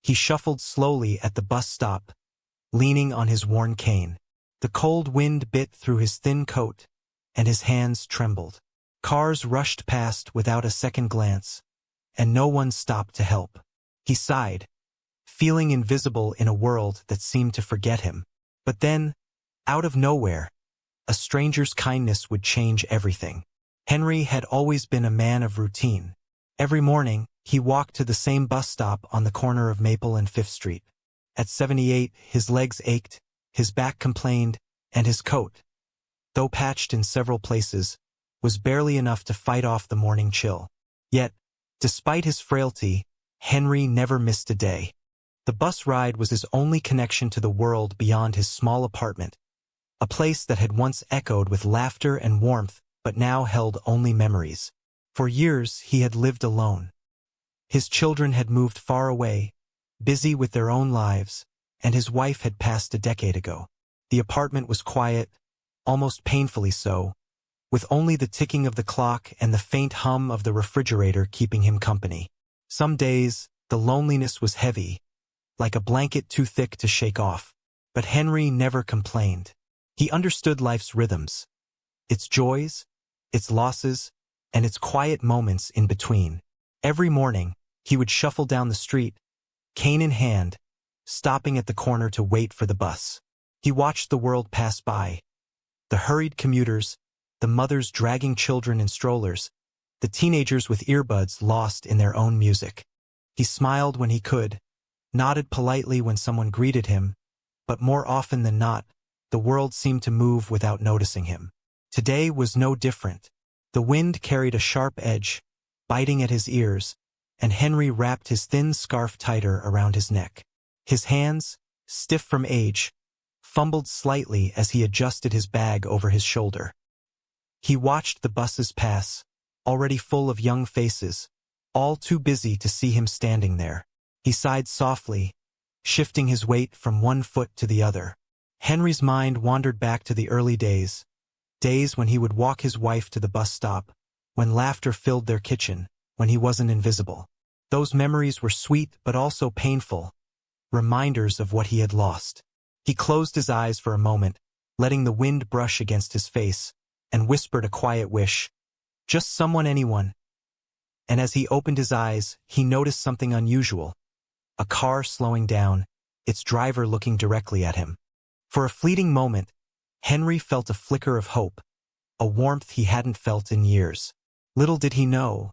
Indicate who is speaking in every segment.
Speaker 1: He shuffled slowly at the bus stop, leaning on his worn cane. The cold wind bit through his thin coat, and his hands trembled. Cars rushed past without a second glance, and no one stopped to help. He sighed, feeling invisible in a world that seemed to forget him. But then, out of nowhere, a stranger's kindness would change everything. Henry had always been a man of routine. Every morning, he walked to the same bus stop on the corner of Maple and 5th Street. At 78, his legs ached, his back complained, and his coat, though patched in several places, was barely enough to fight off the morning chill. Yet, despite his frailty, Henry never missed a day. The bus ride was his only connection to the world beyond his small apartment, a place that had once echoed with laughter and warmth but now held only memories. For years he had lived alone. His children had moved far away, busy with their own lives, and his wife had passed a decade ago. The apartment was quiet, almost painfully so, with only the ticking of the clock and the faint hum of the refrigerator keeping him company. Some days, the loneliness was heavy, like a blanket too thick to shake off. But Henry never complained. He understood life's rhythms, its joys, its losses, and its quiet moments in between. Every morning, he would shuffle down the street, cane in hand, stopping at the corner to wait for the bus. He watched the world pass by. The hurried commuters, the mothers dragging children in strollers, the teenagers with earbuds lost in their own music. He smiled when he could, nodded politely when someone greeted him, but more often than not, the world seemed to move without noticing him. Today was no different. The wind carried a sharp edge, biting at his ears, and Henry wrapped his thin scarf tighter around his neck. His hands, stiff from age, fumbled slightly as he adjusted his bag over his shoulder. He watched the buses pass, already full of young faces, all too busy to see him standing there. He sighed softly, shifting his weight from one foot to the other. Henry's mind wandered back to the early days when he would walk his wife to the bus stop, when laughter filled their kitchen, when he wasn't invisible. Those memories were sweet but also painful, reminders of what he had lost. He closed his eyes for a moment, letting the wind brush against his face, and whispered a quiet wish, "Just someone, anyone." And as he opened his eyes, he noticed something unusual. A car slowing down, its driver looking directly at him. For a fleeting moment, Henry felt a flicker of hope, a warmth he hadn't felt in years. Little did he know,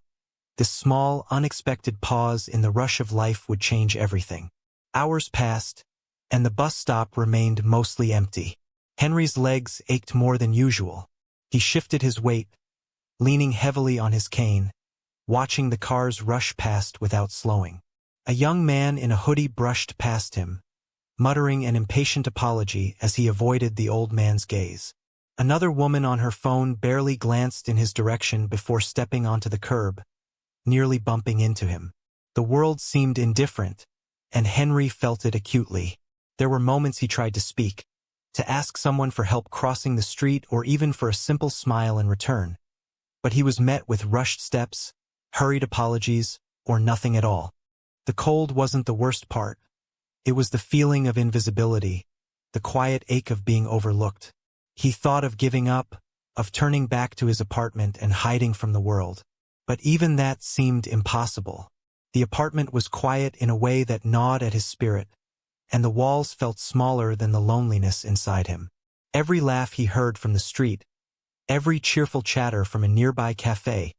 Speaker 1: this small, unexpected pause in the rush of life would change everything. Hours passed, and the bus stop remained mostly empty. Henry's legs ached more than usual. He shifted his weight, leaning heavily on his cane, watching the cars rush past without slowing. A young man in a hoodie brushed past him, muttering an impatient apology as he avoided the old man's gaze. Another woman on her phone barely glanced in his direction before stepping onto the curb, nearly bumping into him. The world seemed indifferent, and Henry felt it acutely. There were moments he tried to speak, to ask someone for help crossing the street or even for a simple smile in return. But he was met with rushed steps, hurried apologies, or nothing at all. The cold wasn't the worst part. It was the feeling of invisibility, the quiet ache of being overlooked. He thought of giving up, of turning back to his apartment and hiding from the world. But even that seemed impossible. The apartment was quiet in a way that gnawed at his spirit, and the walls felt smaller than the loneliness inside him. Every laugh he heard from the street, every cheerful chatter from a nearby cafe,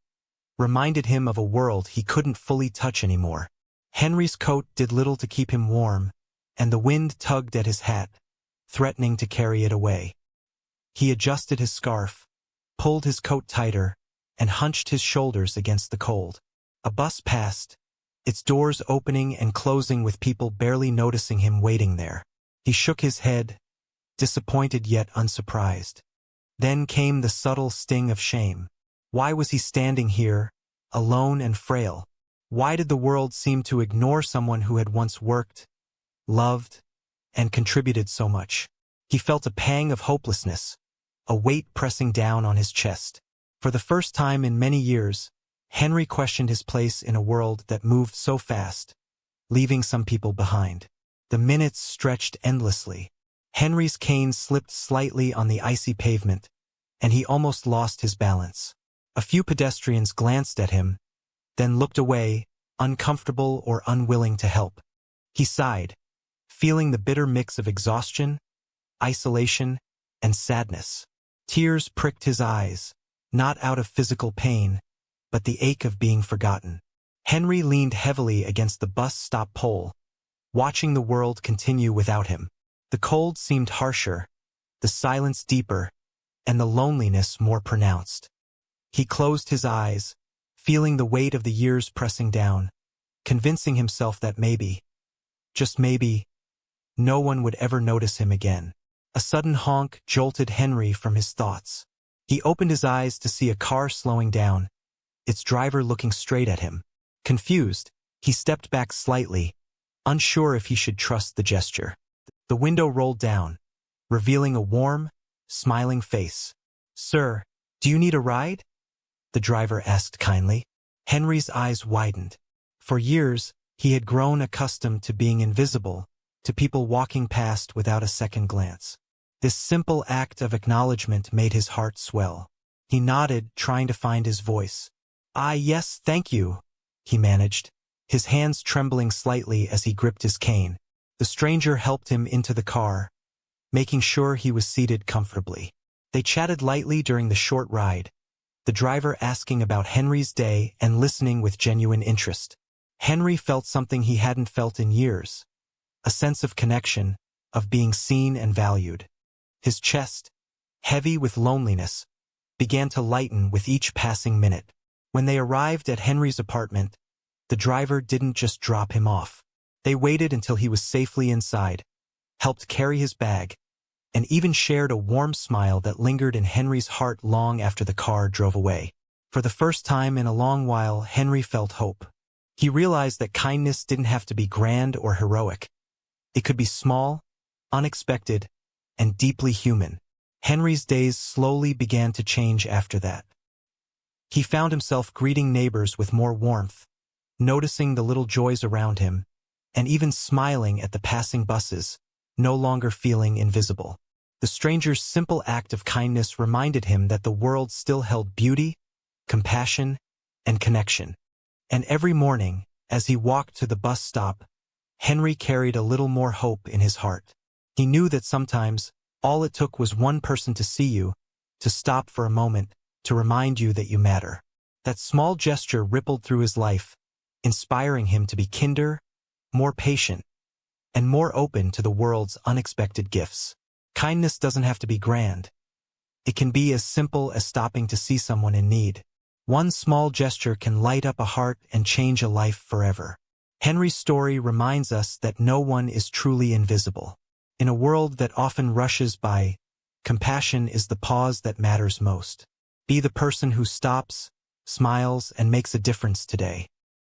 Speaker 1: reminded him of a world he couldn't fully touch anymore. Henry's coat did little to keep him warm, and the wind tugged at his hat, threatening to carry it away. He adjusted his scarf, pulled his coat tighter, and hunched his shoulders against the cold. A bus passed, its doors opening and closing with people barely noticing him waiting there. He shook his head, disappointed yet unsurprised. Then came the subtle sting of shame. Why was he standing here, alone and frail? Why did the world seem to ignore someone who had once worked, loved, and contributed so much? He felt a pang of hopelessness, a weight pressing down on his chest. For the first time in many years, Henry questioned his place in a world that moved so fast, leaving some people behind. The minutes stretched endlessly. Henry's cane slipped slightly on the icy pavement, and he almost lost his balance. A few pedestrians glanced at him, then looked away, uncomfortable or unwilling to help. He sighed, feeling the bitter mix of exhaustion, isolation, and sadness. Tears pricked his eyes, not out of physical pain, but the ache of being forgotten. Henry leaned heavily against the bus stop pole, watching the world continue without him. The cold seemed harsher, the silence deeper, and the loneliness more pronounced. He closed his eyes, feeling the weight of the years pressing down, convincing himself that maybe, just maybe, no one would ever notice him again. A sudden honk jolted Henry from his thoughts. He opened his eyes to see a car slowing down, its driver looking straight at him. Confused, he stepped back slightly, unsure if he should trust the gesture. The window rolled down, revealing a warm, smiling face. "Sir, do you need a ride?" the driver asked kindly. Henry's eyes widened. For years, he had grown accustomed to being invisible, to people walking past without a second glance. This simple act of acknowledgement made his heart swell. He nodded, trying to find his voice. Yes, thank you," he managed, his hands trembling slightly as he gripped his cane. The stranger helped him into the car, making sure he was seated comfortably. They chatted lightly during the short ride, the driver asking about Henry's day and listening with genuine interest. Henry felt something he hadn't felt in years, a sense of connection, of being seen and valued. His chest, heavy with loneliness, began to lighten with each passing minute. When they arrived at Henry's apartment, the driver didn't just drop him off. They waited until he was safely inside, helped carry his bag, and even shared a warm smile that lingered in Henry's heart long after the car drove away. For the first time in a long while, Henry felt hope. He realized that kindness didn't have to be grand or heroic. It could be small, unexpected, and deeply human. Henry's days slowly began to change after that. He found himself greeting neighbors with more warmth, noticing the little joys around him, and even smiling at the passing buses, no longer feeling invisible. The stranger's simple act of kindness reminded him that the world still held beauty, compassion, and connection. And every morning, as he walked to the bus stop, Henry carried a little more hope in his heart. He knew that sometimes, all it took was one person to see you, to stop for a moment, to remind you that you matter. That small gesture rippled through his life, inspiring him to be kinder, more patient, and more open to the world's unexpected gifts. Kindness doesn't have to be grand. It can be as simple as stopping to see someone in need. One small gesture can light up a heart and change a life forever. Henry's story reminds us that no one is truly invisible. In a world that often rushes by, compassion is the pause that matters most. Be the person who stops, smiles, and makes a difference today.